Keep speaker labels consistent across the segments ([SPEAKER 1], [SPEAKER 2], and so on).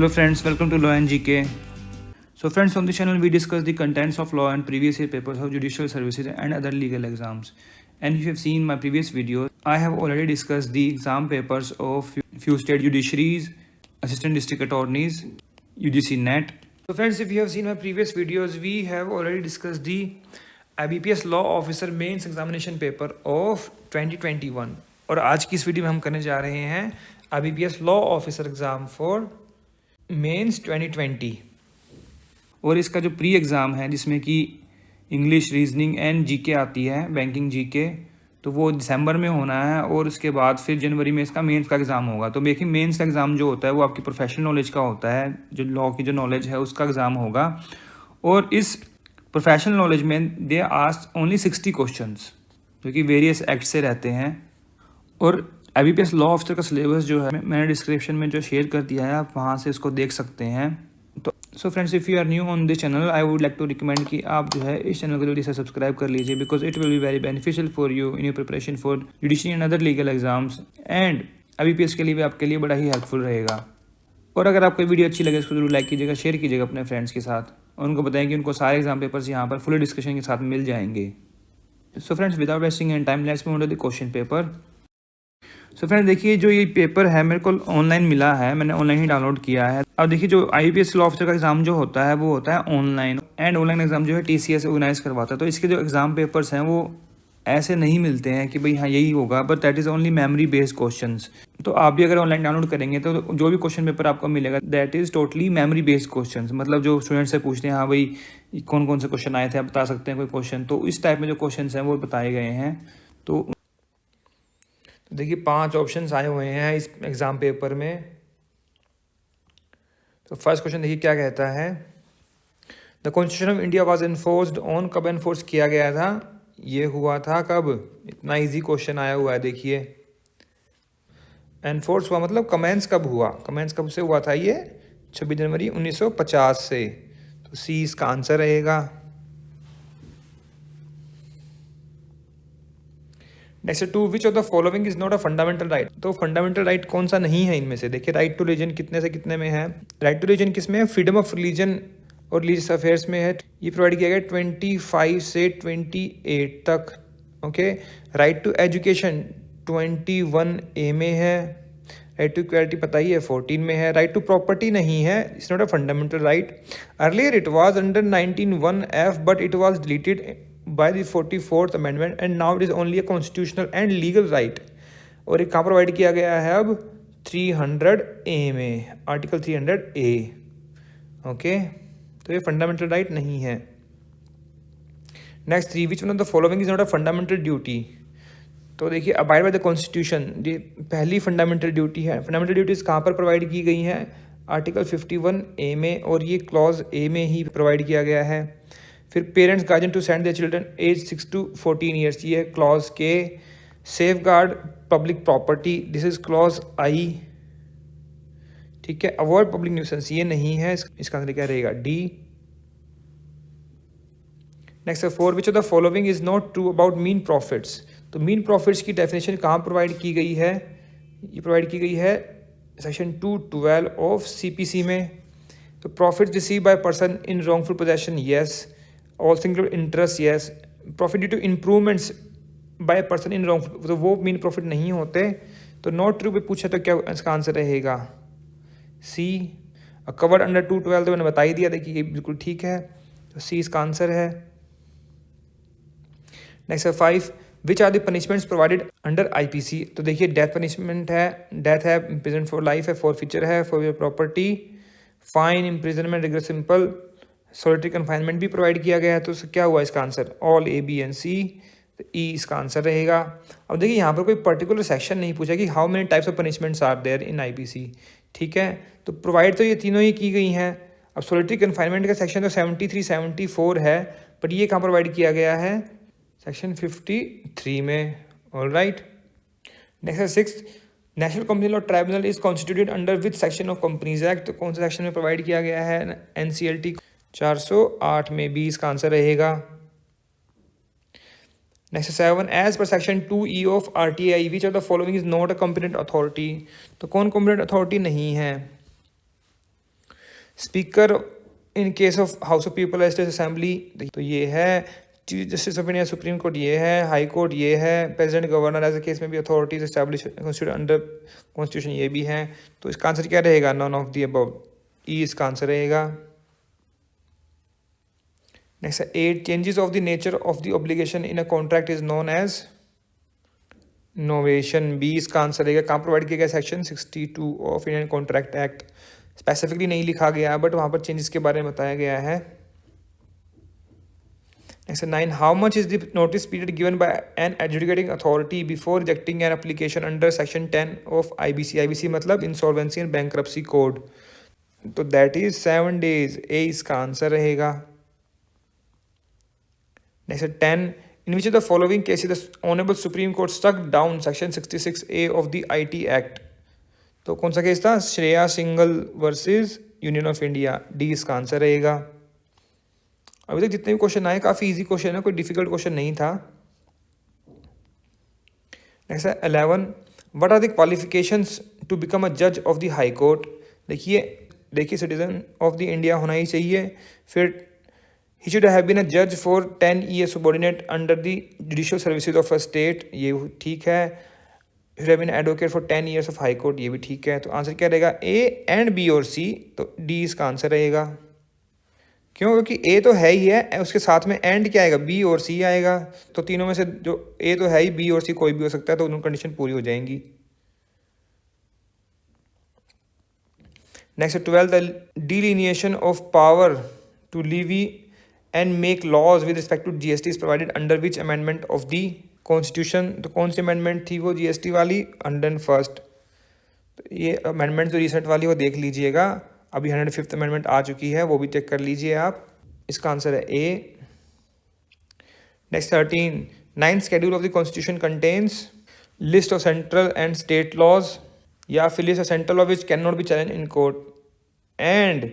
[SPEAKER 1] Hello friends, welcome to Law and GK. So friends, on this channel we discuss the contents of law and previous year papers of judicial services and other legal exams. And if you have seen my previous video, I have already discussed the exam papers of few state judiciaries, assistant district attorneys, UGC NET. So friends, if you have seen my previous videos, we have already discussed the IBPS Law Officer Mains Examination Paper of 2021. और आज की इस video में हम करने जा रहे हैं IBPS Law Officer Exam for mains 2020 और इसका जो प्री एग्ज़ाम है जिसमें कि इंग्लिश, रीजनिंग एंड जीके आती है, बैंकिंग जीके, तो वो दिसंबर में होना है और उसके बाद फिर जनवरी में इसका मेंस का एग्ज़ाम होगा। तो देखिए मेंस का एग्ज़ाम जो होता है वो आपकी प्रोफेशनल नॉलेज का होता है, जो लॉ की जो नॉलेज है उसका एग्ज़ाम होगा। और इस प्रोफेशनल नॉलेज में दे आस्क ओनली 60 क्वेश्चंस जो कि वेरियस एक्ट से रहते हैं। और IBPS लॉ ऑफिसर का सिलेबस जो है मैंने डिस्क्रिप्शन में जो शेयर कर दिया है, आप वहाँ से इसको देख सकते हैं। तो so friends, if you are new on this channel, I would like to recommend कि आप जो है इस चैनल को जल्दी से सब्सक्राइब कर लीजिए, because it will be very beneficial for you in your preparation for judiciary and other legal exams, and IBPS के लिए भी आपके लिए बड़ा ही हेल्पफुल रहेगा। और अगर आपको वीडियो अच्छी लगे इसको जरूर लाइक कीजिएगा, शेयर कीजिएगा अपने फ्रेंड्स के साथ और उनको बताएं कि उनको सारे एग्जाम पेपर्स यहाँ पर फुल डिस्कशन के साथ मिल जाएंगे। So friends, without wasting and time, let's move on to the question paper. So friend, देखिए जो ये पेपर है मेरे को ऑनलाइन मिला है, मैंने ऑनलाइन ही डाउनलोड किया है। अब देखिए जो IBPS लॉ ऑफिसर का एग्जाम जो होता है वो होता है ऑनलाइन, एंड ऑनलाइन एग्जाम जो है TCS ऑर्गेनाइज करवाता है। तो इसके जो एग्जाम पेपर्स हैं वो ऐसे नहीं मिलते हैं कि भाई हाँ यही होगा, but that is only memory based questions. तो आप भी अगर ऑनलाइन डाउनलोड करेंगे तो जो भी क्वेश्चन पेपर आपको मिलेगा that is totally memory based questions, मतलब जो स्टूडेंट से पूछते हैं हाँ भाई कौन कौन से क्वेश्चन आए थे, आप बता सकते हैं कोई क्वेश्चन, तो इस टाइप में जो क्वेश्चन हैं वो बताए गए हैं। तो देखिए 5 ऑप्शंस आए हुए हैं इस एग्ज़ाम पेपर में। तो फर्स्ट क्वेश्चन देखिए क्या कहता है, the constitution of India was enforced on, कब एनफोर्स किया गया था, ये हुआ था कब। इतना इजी क्वेश्चन आया हुआ है। देखिए एनफोर्स हुआ मतलब कमेंस कब हुआ, कमेंस कब से हुआ था, ये 26 जनवरी 1950 से। तो सी इसका आंसर रहेगा। Next 2, which of the following is not a fundamental right. तो फंडामेंटल राइट कौन सा नहीं है इनमें से। देखिए राइट टू रिलीजन कितने से कितने में है, राइट टू रिलीजन किस में है, फ्रीडम ऑफ रिलीजन और रिलीजियस अफेयर्स में है। ये प्रोवाइड किया गया 25 से 28 तक। Okay, right to education 21A में है। राइट टू इक्वालिटी पता ही है 14 में है। राइट टू प्रॉपर्टी नहीं है, it's not a fundamental right. Earlier it was under 19(1)(f but it was deleted by the 44th amendment and now it is only a constitutional and legal right। और ये कहाँ provide किया गया है अब 300A में, आर्टिकल 300A। ओके, तो ये फंडामेंटल राइट नहीं है। Next 3, which one of the following is not a fundamental duty. तो देखिए अबाइड बाय द कॉन्स्टिट्यूशन, ये पहली फंडामेंटल ड्यूटी है। फंडामेंटल ड्यूटीज कहाँ पर प्रोवाइड की गई हैं, आर्टिकल 51A में, और ये क्लॉज A में ही प्रोवाइड किया गया है। फिर parents guardian to send their children age 6 to 14 years, ये है क्लॉज के। Safeguard public property, this is clause I। ठीक है, अवॉइड पब्लिक न्यूसेंस ये नहीं है, इसका आंसर क्या रहेगा D। Next 4, which of the following is not true about mean profits. तो मीन प्रॉफिट्स की डेफिनेशन कहाँ प्रोवाइड की गई है, ये प्रोवाइड की गई है सेक्शन 212 ऑफ CPC में। तो profit receive by person in wrongful possession, yes. All singular interest, yes. Profit due to improvements by person in wrong, तो वो मीन प्रॉफिट नहीं होते। तो नॉट ट्रू पे पूछा तो क्या इसका आंसर रहेगा C। कवर्ड अंडर 212 तो मैंने बता ही दिया, देखिए ये बिल्कुल ठीक है, तो C इसका आंसर है। Next 5, which are the punishments provided under IPC। तो देखिए डेथ पनिशमेंट है, डेथ है, इम्प्रिजन फॉर लाइफ है, फॉरफीचर है for your property, fine, imprisonment, rigorous simple, solitary confinement भी प्रोवाइड किया गया है। तो क्या हुआ इसका answer, all A, B and C। तो E इसका आंसर रहेगा। अब देखिए यहाँ पर कोई पर्टिकुलर सेक्शन नहीं पूछा कि how many types of punishments are there in IPC। ठीक है, तो प्रोवाइड तो ये तीनों ही की गई हैं। अब सॉलिटरी कन्फाइनमेंट का सेक्शन तो 73, 74 है, बट ये कहाँ प्रोवाइड किया गया है, सेक्शन 53 में। All right. Next 6, national company law tribunal is constituted under which section of companies act. तो कौन से सेक्शन में प्रोवाइड किया गया है, NCLT 408 में, B इसका आंसर रहेगा। Next 7, as per section 2E of RTI which of the following is not a competent authority. तो कौन कॉम्पिटेंट अथॉरिटी नहीं है, speaker in case of house of people legislative assembly, तो ये है chief justice of India, supreme court ये है, high court ये है, president governor as a case में भी अथॉरिटीज एस्टैब्लिश अंडर कॉन्स्टिट्यूशन ये भी हैं। तो इसका आंसर क्या रहेगा? None of the above, E इसका आंसर रहेगा। नेक्स्ट है 8, changes of the nature of the obligation in a contract is known as novation, B इसका आंसर रहेगा। कहाँ प्रोवाइड किया गया? Section 62 of Indian contract act. Specifically नहीं लिखा गया बट वहाँ पर चेंजेस के बारे में बताया गया है। Next 9, how much is the notice period given by an adjudicating authority before rejecting an application under section 10 of IBC, IBC मतलब इंसॉल्वेंसी एंड बैंक्रप्सी कोड, तो दैट इज 7 days, ए इसका आंसर रहेगा। Next 10, in which of the following cases the Honorable Supreme Court struck down section 66A of the IT Act, तो कौन सा case था? Shreya single versus union of India, D इसका answer रहेगा। अभी तक जितने भी क्वेश्चन आए काफ़ी इजी क्वेश्चन है, कोई डिफिकल्ट क्वेश्चन नहीं था। नेक्स्ट है 11, what are the qualifications to become a जज ऑफ द हाई कोर्ट। देखिए सिटीजन ऑफ द इंडिया होना ही चाहिए, फिर he should have been a judge for 10 years subordinate under the judicial services of a state, ये ठीक है। should have been advocate for 10 years of high court, ये भी ठीक है। तो आंसर क्या रहेगा? ए एंड बी और सी, तो डी इसका आंसर रहेगा। क्यों? क्योंकि ए तो है ही है, उसके साथ में एंड क्या आएगा? बी और सी आएगा। तो तीनों में से जो ए तो है ही, बी और सी कोई भी हो सकता है, तो दोनों कंडीशन पूरी हो जाएंगी। Next 12, the delineation of power to levy and make laws with respect to GST is provided under which amendment of the constitution, तो कौन सी amendment थी वो GST वाली? 101st। तो ये amendment जो recent वाली वो देख लीजिएगा, अभी 105th amendment आ चुकी है, वो भी चेक कर लीजिए आप। इसका आंसर है A. Next 13, 9th schedule of the constitution contains list of central and state laws, या फिर list of central law which cannot be challenged in court and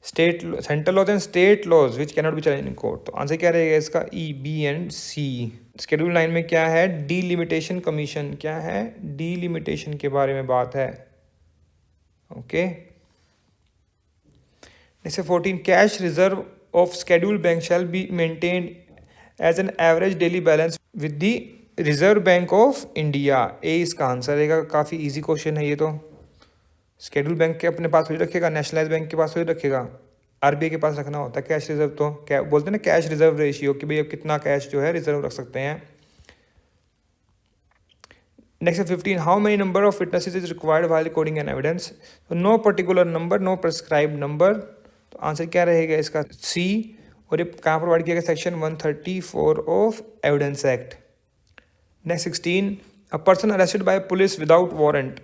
[SPEAKER 1] state central laws and state laws which cannot be challenge in court. तो answer क्या रहेगा इसका? E, B and C. Schedule 9 में क्या है? Delimitation commission. क्या है? Delimitation के बारे में बात है। Okay. Next 14, cash reserve of schedule bank shall be maintained as an average daily balance with the Reserve Bank of India, A इसका आंसर रहेगा। काफ़ी इजी क्वेश्चन है ये तो। शेड्यूल बैंक के अपने पास थोड़ी रखेगा, नेशनलाइज बैंक के पास थोड़ी रखेगा, आरबीआई के पास रखना होता है कैश रिजर्व। तो क्या बोलते हैं ना, कैश रिजर्व रेशियो, कि भाई अब कितना कैश जो है रिजर्व रख सकते हैं। Next 15, how many number of witnesses is required while recording an evidence. तो no particular number, no prescribed number. तो आंसर क्या रहेगा इसका? सी। और ये कहाँ प्रोवाइड किया गया? Section 134 of evidence act. Next 16, a person arrested bye police without warrant.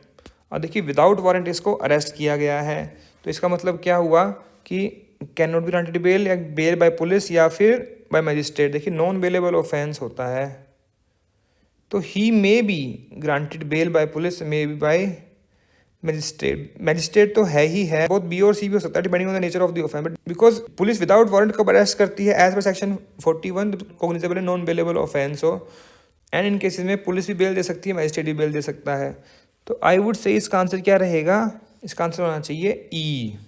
[SPEAKER 1] और देखिए विदाउट वारंट इसको अरेस्ट किया गया है, तो इसका मतलब क्या हुआ कि can not be granted bail, या बेल बाय पुलिस या फिर बाय मजिस्ट्रेट। देखिए नॉन बेलेबल ऑफेंस होता है, तो he may be granted bail by police, may be by magistrate. Magistrate तो है ही है, बहुत बी और सी भी हो सकता है depending on the nature of the offence. But because police without warrant कब अरेस्ट करती है? As per section 41 cognizable non bailable offence हो, एंड इन केसेस में पुलिस भी बेल दे सकती है, मजिस्ट्रेट भी बेल दे सकता है। तो आई वुड से इसका आंसर क्या रहेगा? इसका आंसर होना चाहिए E.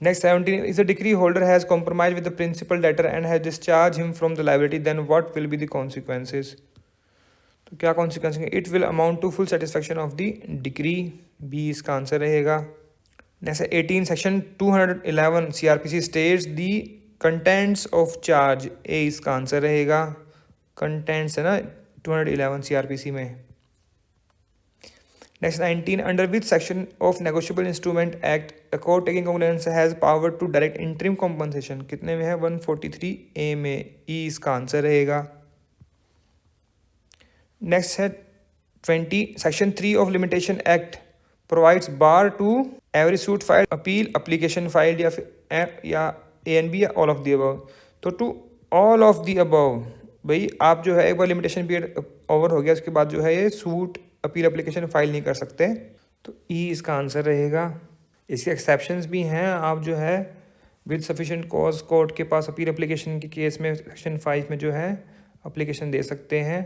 [SPEAKER 1] Next 17, if the decree holder has compromise with the principal debtor and has discharge him from the liability, then what will be the consequences. तो क्या कॉन्सिक्वेंस है? It will amount to full satisfaction of the decree, B इसका answer रहेगा। Next 18, section 211 CRPC states the contents of charge, A इसका answer रहेगा। Contents है ना 211 CRPC में। Next 19, under which section of Negotiable Instrument Act the court taking cognizance has power to direct interim compensation, कितने में है? 143A में, ई इसका आंसर रहेगा। नेक्स्ट है 20, section 3 of limitation act provides bar to every suit file, appeal, application filed, या A and B, या all of the above. तो to all of the above, भाई आप जो है एक बार लिमिटेशन पीरियड ओवर हो गया उसके बाद जो है ये सूट, अपील, एप्लीकेशन फाइल नहीं कर सकते, तो ई इसका आंसर रहेगा। इसके एक्सेप्शंस भी हैं, आप जो है विद सफिशिएंट कॉज कोर्ट के पास अपील एप्लीकेशन के केस में सेक्शन 5 में जो है एप्लीकेशन दे सकते हैं।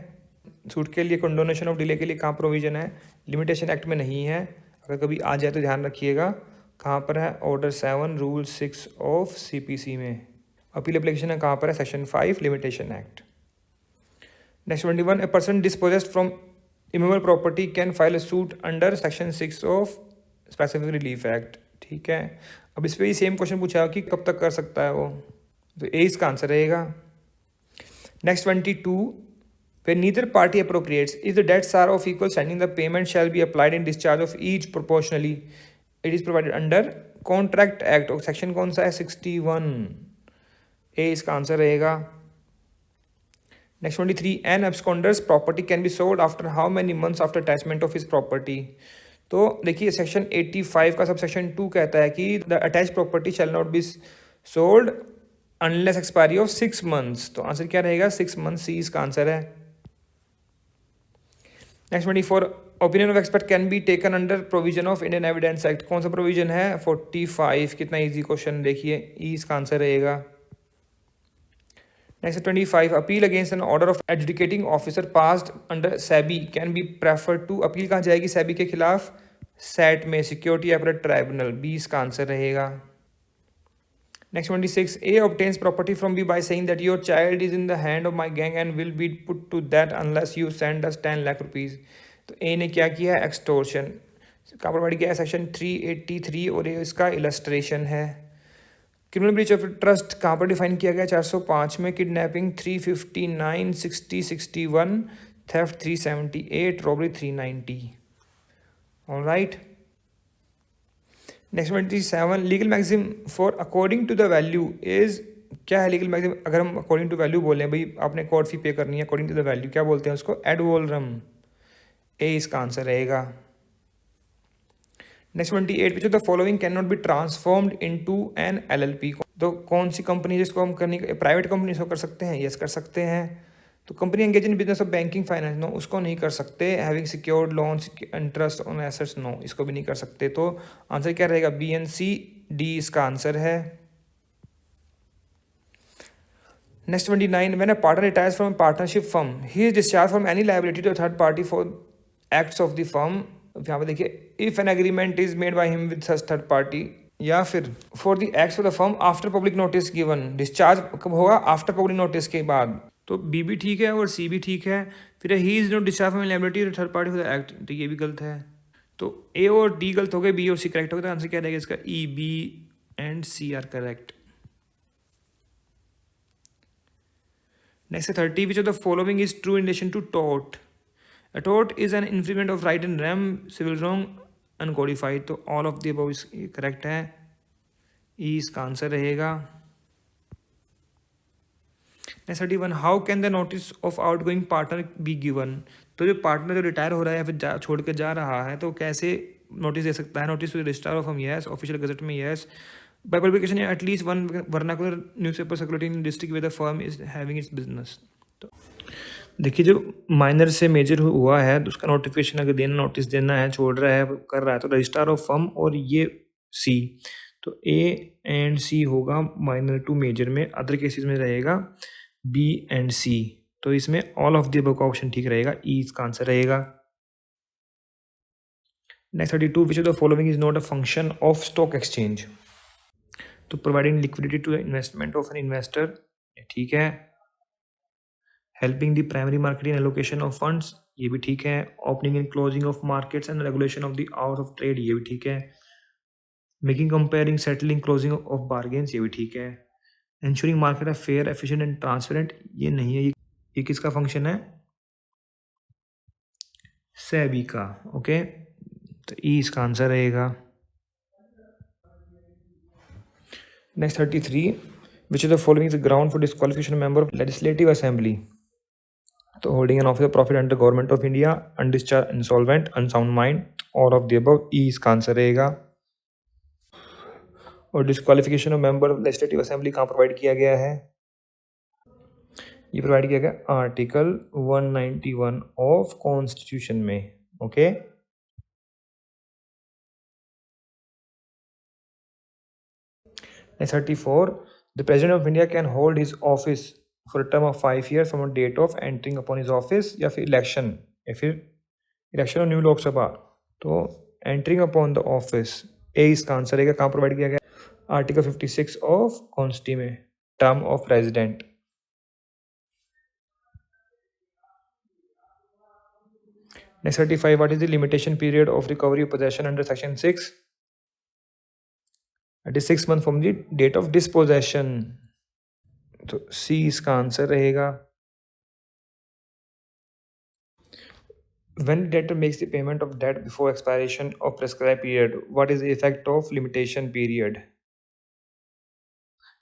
[SPEAKER 1] सूट के लिए कंडोनेशन ऑफ डिले के लिए कहाँ प्रोविजन है? लिमिटेशन एक्ट में नहीं है, अगर कभी आ जाए तो ध्यान रखिएगा। कहाँ पर है? ऑर्डर 7 रूल 6 ऑफ CPC में। अपील एप्लीकेशन है कहाँ पर है? Section 5 limitation act. Next 21, a person dispossessed from immovable property can file a suit under section 6 of specific relief act. ठीक है, अब इस पर ही सेम क्वेश्चन पूछा कि कब तक कर सकता है वो, तो ए इसका आंसर रहेगा। Next 22, where neither party appropriates, if the debts are of equal standing, the payment shall be applied in discharge of each proportionally. It is provided under Contract Act और सेक्शन कौन सा है? 61। ए इसका answer रहेगा। Next 23, an absconder's property can be sold after how many months after attachment of his property। तो देखिए section 85 का sub section 2 कहता है कि the attach property shall not be sold unless expiry of 6 months. तो answer क्या रहेगा? 6 months, सी इसका आंसर है। Next 24, opinion of expert can be taken under provision of Indian evidence act. कौन सा प्रोविजन है? 45। कितना इजी क्वेश्चन, देखिए ई इसका आंसर रहेगा। Next 25, appeal against an order of adjudicating officer passed under SEBI can be prefer to. Appeal कहाँ जाएगी SEBI के खिलाफ? सेट में, सिक्योरिटी एपलेट ट्राइब्यूनल, बी इसका आंसर रहेगा। Next 26, A obtains property from B by saying that your child is in the hand of my gang and will be put to that unless you send us 10 lakh rupees. तो A ने क्या किया है? Extortion का provide किया है section 383 और ये इसका इलस्ट्रेशन है। क्रिमिनल ब्रीच ऑफ ट्रस्ट कहाँ पर डिफाइन किया गया? 405 में, kidnapping 359, 60, 61, theft 378, robbery 390। Alright, next 27, legal maxim for according to the value is. क्या है लीगल मैक्सिम? अगर हम अकॉर्डिंग टू वैल्यू बोले भाई आपने कोर्ट फी पे करनी है अकॉर्डिंग टू द वैल्यू, क्या बोलते हैं उसको? एड वोलरम, ए इसका आंसर रहेगा। Next 28, which of the following can not be transformed into an LLP। तो कौन सी कंपनी जिसको हम करनी, प्राइवेट कंपनी इसको कर सकते हैं? यस कर सकते हैं। तो company engage in business of banking finance, no उसको नहीं कर सकते। Having secured loans interest on assets, no इसको भी नहीं कर सकते। तो आंसर क्या रहेगा? BNC, डी इसका आंसर है। Next 29, when a partner retires from partnership firm he is discharge from any liability to third party for acts of the firm. यहाँ पे देखिए, if an agreement is made by him with such third party, या फिर for the acts of the firm after public notice given. Discharge कब होगा? After public notice के बाद। तो बी भी ठीक है और सी भी ठीक है। फिर he is not discharge from liability third party for the act, तो ये भी गलत है। तो ए और डी गलत हो गए, बी और सी करेक्ट हो गया। तो आंसर क्या रहेगा इसका? E, B and C are correct. Next 30, which of the following is true in relation to tort. A tort is an infringement of right in rem, civil wrong, uncodified। तो all of the above correct है, ई इसका answer रहेगा। Next 31, how can the notice of outgoing partner be given. तो जो partner जो retire हो रहा है या फिर छोड़ कर जा रहा है तो कैसे नोटिस दे सकता है? नोटिस टू रजिस्ट्रार ऑफ हम, यस। ऑफिशियल गजट में, yes. By publication at least one vernacular newspaper circulating in district with the firm is having its business. तो देखिए, जो माइनर से मेजर हुआ है तो उसका नोटिफिकेशन अगर देना, नोटिस देना है, छोड़ रहा है, कर रहा है, तो रजिस्ट्रार ऑफ फर्म और ये सी। तो ए एंड सी होगा माइनर टू मेजर में, अदर केसेस में रहेगा बी एंड सी। तो इसमें ऑल ऑफ द अबव का ऑप्शन ठीक रहेगा, ई इसका आंसर रहेगा। Next 32, which of the following is not a function of stock exchange. तो providing liquidity to investment of an investor, ठीक है। Helping the primary marketing allocation of funds, ये भी ठीक है। Opening and closing of markets and regulation of the hours of trade, ये भी ठीक है। Making, comparing, settling, closing of bargains, ये भी ठीक है। इंश्योरिंग मार्केट है फेयर, एफिशिएंट एंड ट्रांसपेरेंट, ये नहीं है। ये किसका फंक्शन है? सेबी का, ओके। तो ई इसका आंसर रहेगा। Next 33, which of the following is ground for disqualification member of legislative assembly. तो holding an office of profit under government of India, undischarge, insolvent, unsound mind, all of the above, E इसका answer रहेगा। और disqualification of member of legislative assembly कहाँ provide किया गया है? ये provide किया गया आर्टिकल 191 ऑफ कॉन्स्टिट्यूशन में, okay. Next 34, the President of India can hold his office for a term of 5 years from a date of entering upon his office, या फिर इलेक्शन, या फिर इलेक्शन ऑफ न्यू लोकसभा। तो entering upon the office, ए इसका answer रहेगा। कहाँ provide किया गया? आर्टिकल 56 ऑफ कॉन्स्टी में, term of resident. Next 35, what is the limitation period of recovery of possession under section 6? It is 6 months from the date of dispossession. तो C इसका answer रहेगा। When the debtor makes the payment of debt before expiration of prescribed period, what is the effect of limitation period?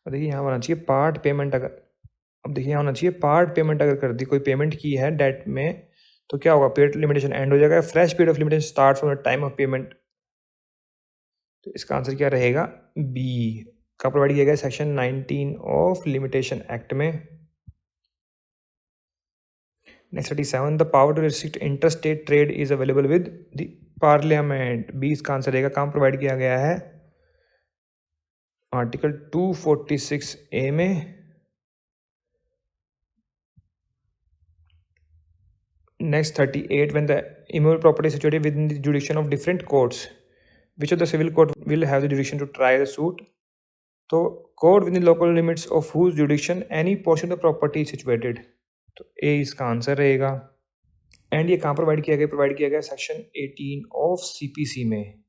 [SPEAKER 1] अब देखिए यहाँ होना चाहिए part payment. अगर कर दी, कोई पेमेंट की है डेट में, तो क्या होगा? पीरियड लिमिटेशन एंड हो जाएगा। Fresh period of limitation start from the time of payment. तो इसका आंसर क्या रहेगा? बी का प्रोवाइड किया गया सेक्शन 19 ऑफ लिमिटेशन एक्ट में। Next 37, the power to restrict interstate trade is available with the parliament. B इसका आंसर रहेगा। कहाँ प्रोवाइड किया गया है? आर्टिकल 246A में। Next 38, when the immovable property is situated within the jurisdiction of different courts, which of the civil court will have the jurisdiction to try the suit? तो court within the local limits of whose jurisdiction any portion of the property is situated। तो ए इसका answer रहेगा। And ये कहाँ provide किया गया? Provide किया गया सेक्शन 18 ऑफ CPC में।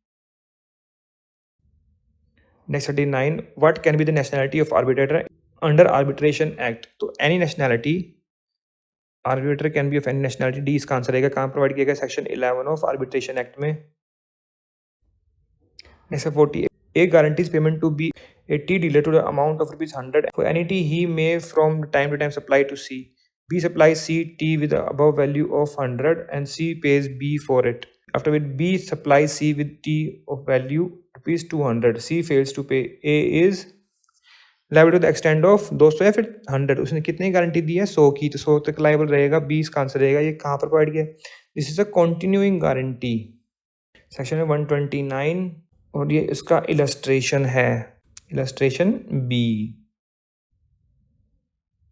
[SPEAKER 1] Next 39, what can be the nationality of arbitrator under arbitration act? तो any nationality, arbitrator can be of any nationality. D इसका आंसर रहेगा। कहाँ प्रोवाइड किया गया? सेक्शन 11 ऑफ आर्बिट्रेशन एक्ट में। Next 40, A guarantees payment to be a tea dealer to the amount of ₹100 for any tea he may from time to time supply to C. B supplies C tea with the above value of 100 and C pays B for it. After which B supplies C with tea of value ₹200. C fails to pay. A is liable to the extent of 200 या फिर 100। उसने कितनी guarantee दी है? 100 की, तो 100 तक liable रहेगा। B इसका आंसर रहेगा। ये कहाँ पर प्रोवाइड किया? This is a continuing guarantee, section 129, और ये इसका इलस्ट्रेशन है, illustration B.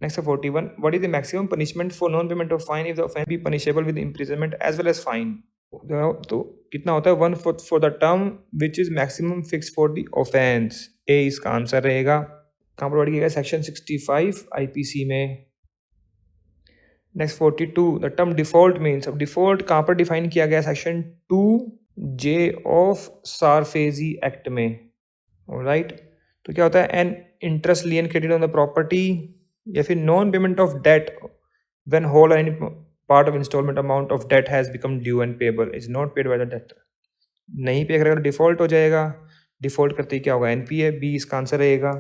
[SPEAKER 1] Next 41, what is the maximum punishment for non payment of fine if the offence be punishable with imprisonment as well as fine? तो कितना होता है? 1/4 for the term which is maximum fix for the offence. A इसका answer रहेगा। कहाँ provide किया गया? Section 65 IPC में। Next 42, the term default means. अब डिफॉल्ट कहाँ पर डिफाइन किया गया? Section 2J of SARFAESI act में। ऑलराइट, तो क्या होता है? An interest lien credit on the property, या फिर non payment of debt when whole any part of instalment amount of debt has become due and payable is not paid by the debtor. नहीं pay करेगा तो default हो जाएगा। Default करते ही क्या होगा? NPA। बी इसका आंसर रहेगा।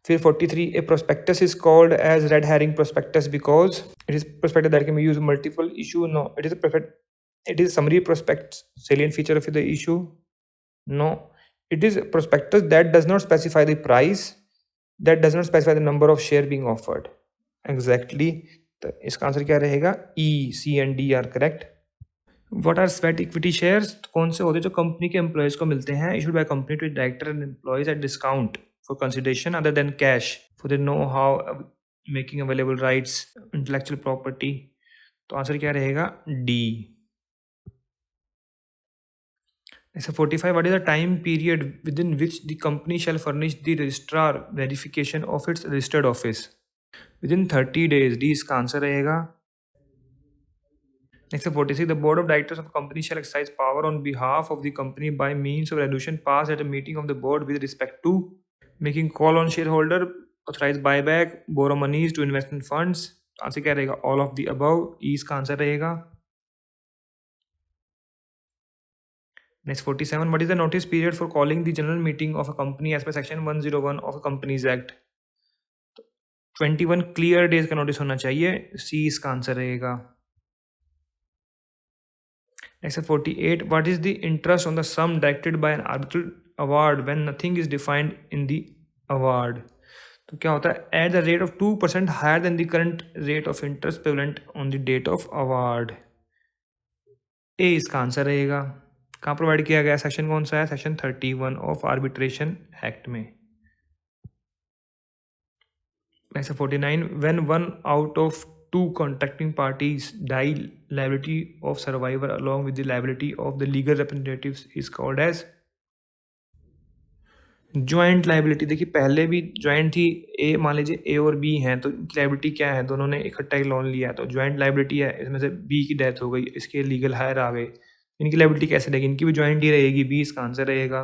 [SPEAKER 1] फिर 43, a prospectus is called as red herring prospectus because it is prospectus that can be used multiple issue. No, it is summary prospectus salient feature of the issue? No, it is prospectus that does not specify the price, that does not specify the number of share being offered. Exactly, तो इसका answer क्या रहेगा? E, C and D are correct. What are sweat equity shares? कौन से होते हैं जो company के एम्प्लॉयज को मिलते हैं? issued by company to director and employees at discount for consideration other than cash for the know how making available rights, intellectual property। तो आंसर क्या रहेगा? D। Next 45, what is the time period within which the company shall furnish the registrar verification of its registered office? Within 30 days। D इसका answer रहेगा। Next 46, the board of directors of a company shall exercise power on behalf of the company by means of resolution passed at a meeting of the board with respect to making call on shareholder, authorize buyback, borrow monies to investment funds। Answer क्या रहेगा? all of the above। E इसका answer रहेगा। Next 47, what is the notice period for calling the general meeting of a company as per section 101 of a Companies Act? 21 clear days का notice होना चाहिए। C इसका answer रहेगा। Next 48, what is the interest on the sum directed by an arbitral award when nothing is defined in the award? तो क्या होता है? At the rate of 2% higher than the current rate of interest prevalent on the date of award। A इसका answer रहेगा। कहाँ provide किया गया? Section कौन सा है? सेक्शन 31 ऑफ आर्बिट्रेशन एक्ट में। Next 49, when 1 out of two contracting parties die, liability of survivor along with the liability of the legal representatives is called as joint liability. देखिए पहले भी ज्वाइंट थी, ए मान लीजिए ए और बी हैं, तो इनकी लाइबिलिटी क्या है, दोनों ने इकट्ठा ही लोन लिया, तो ज्वाइंट लाइबिलिटी है। इसमें से बी की डेथ हो गई, इसके लीगल हायर आ गए, इनकी लाइबिलिटी कैसे रहेगी, इनकी भी ज्वाइंट ही रहेगी, बी इसका आंसर रहेगा।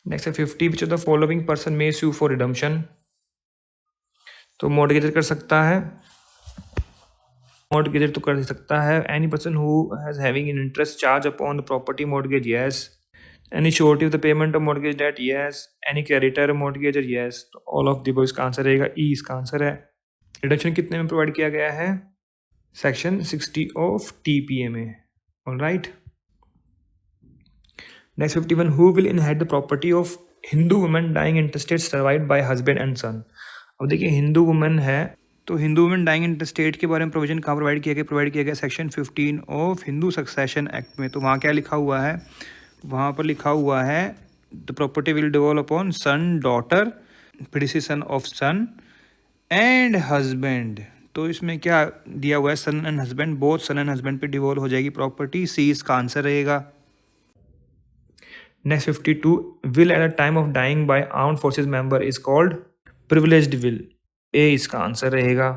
[SPEAKER 1] नेक्स्ट है 50, which of the following person may sue for redemption. तो मॉर्टगेजर कर सकता है, मॉर्टगेजर तो कर सकता है। Any person who has having an interest charge upon the property mortgage, yes. Any surety of the payment of mortgage debt, yes. Any creditor mortgager, yes. तो all of the above इसका answer रहेगा, E इसका answer है। Reduction कितने में provide किया गया है, सेक्शन 60 ऑफ TPA में। Alright, next 51, who will inherit the property of Hindu woman dying intestate survived by husband and son. अब देखिए हिंदू वुमन है, तो हिंदू वुमन डाइंग इंटेस्टेट के बारे में प्रोविजन कहाँ प्रोवाइड किया गया, प्रोवाइड किया गया section 15 of Hindu succession act में। तो वहाँ क्या लिखा हुआ है, वहाँ पर लिखा हुआ है the property will devolve upon son, daughter, predecessor of son and husband. तो इसमें क्या दिया हुआ है, son and husband, both son and husband पे डिवॉल्व हो जाएगी प्रॉपर्टी, सी इसका आंसर रहेगा। Next 52, will at the time of dying by armed forces member is called privileged will, A इसका आंसर रहेगा।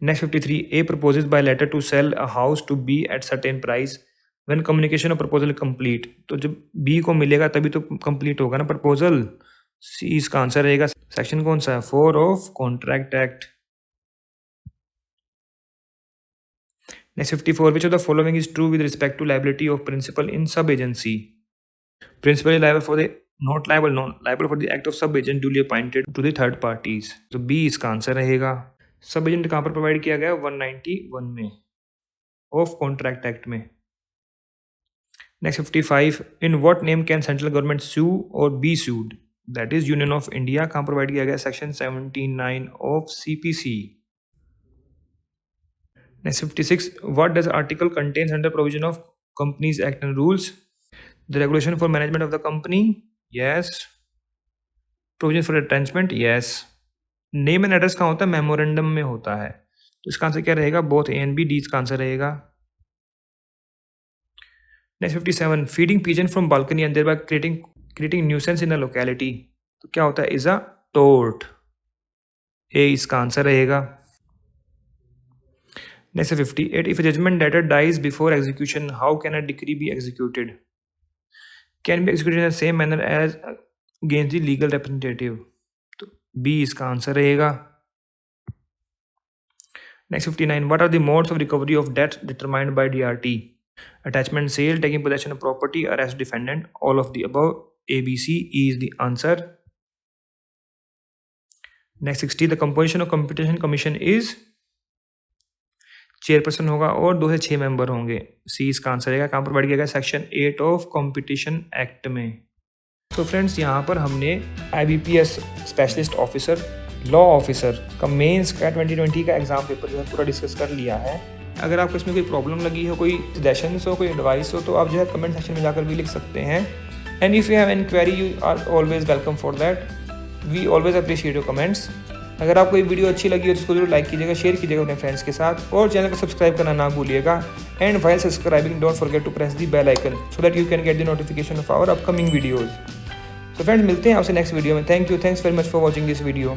[SPEAKER 1] Next 53, A proposes by letter to sell a house to B at certain price when communication of proposal complete. तो जब B को मिलेगा तभी तो complete होगा ना प्रपोजल, सी इसका आंसर रहेगा। सेक्शन कौन सा है, 4 of contract act. Next 54, which of the following is true with respect to liability of principal in sub agency. Principal is liable for the not liable for the act of sub agent duly appointed to the third parties. तो B इसका answer रहेगा। Sub agent कहाँ पर provide किया गया, 191 में of contract act में। Next 55, in what name can central government sue or be sued, that is union of India, कहाँ प्रोवाइड किया गया, section 79 of CPC। Next 56, what does article contains under provision of companies act and rules, the regulation for management of the company, yes. Provision for retrenchment, yes. Name and address कहाँ होता है, memorandum में होता है, तो इसका answer क्या रहेगा, both A and B, D इसका आंसर रहेगा। Next 57, feeding pigeon from balcony and thereby creating nuisance in a locality, तो क्या होता है, इज अ टोर्ट, ए इसका आंसर रहेगा। Next 58, if judgment debtor dies before execution how can a decree be executed, can be executed in the same manner as against the legal representative, तो B इसका answer रहेगा। Next 59, what are the modes of recovery of debt determined by DRT, attachment, sale, taking possession of property, arrest defendant, all of the above, ABC, E is the answer. Next 60, the composition of competition commission is, chairperson होगा और 2 से 6 member होंगे, सी इसका answer रहेगा। कहाँ provide किया गया, section 8 of competition act में। तो फ्रेंड्स यहाँ पर हमने IBPS specialist officer, law officer का मेंस का 2020 का एग्जाम पेपर जो है पूरा डिस्कस कर लिया है। अगर आपको इसमें कोई प्रॉब्लम लगी हो, कोई सजेशंस हो, कोई एडवाइस हो, तो आप जो है कमेंट सेक्शन में जाकर भी लिख सकते हैं। And if you have any query you are always welcome for that, we always appreciate your comments. अगर आपको ये वीडियो अच्छी लगी हो तो इसको जरूर लाइक कीजिएगा, शेयर कीजिएगा अपने फ्रेंड्स के साथ, और चैनल को सब्सक्राइब करना ना भूलिएगा। And while subscribing don't forget to press the bell icon so that you can get the notification of our upcoming videos. तो फ्रेंड्स मिलते हैं आपसे नेक्स्ट वीडियो में। Thank you, thanks very much for watching this video.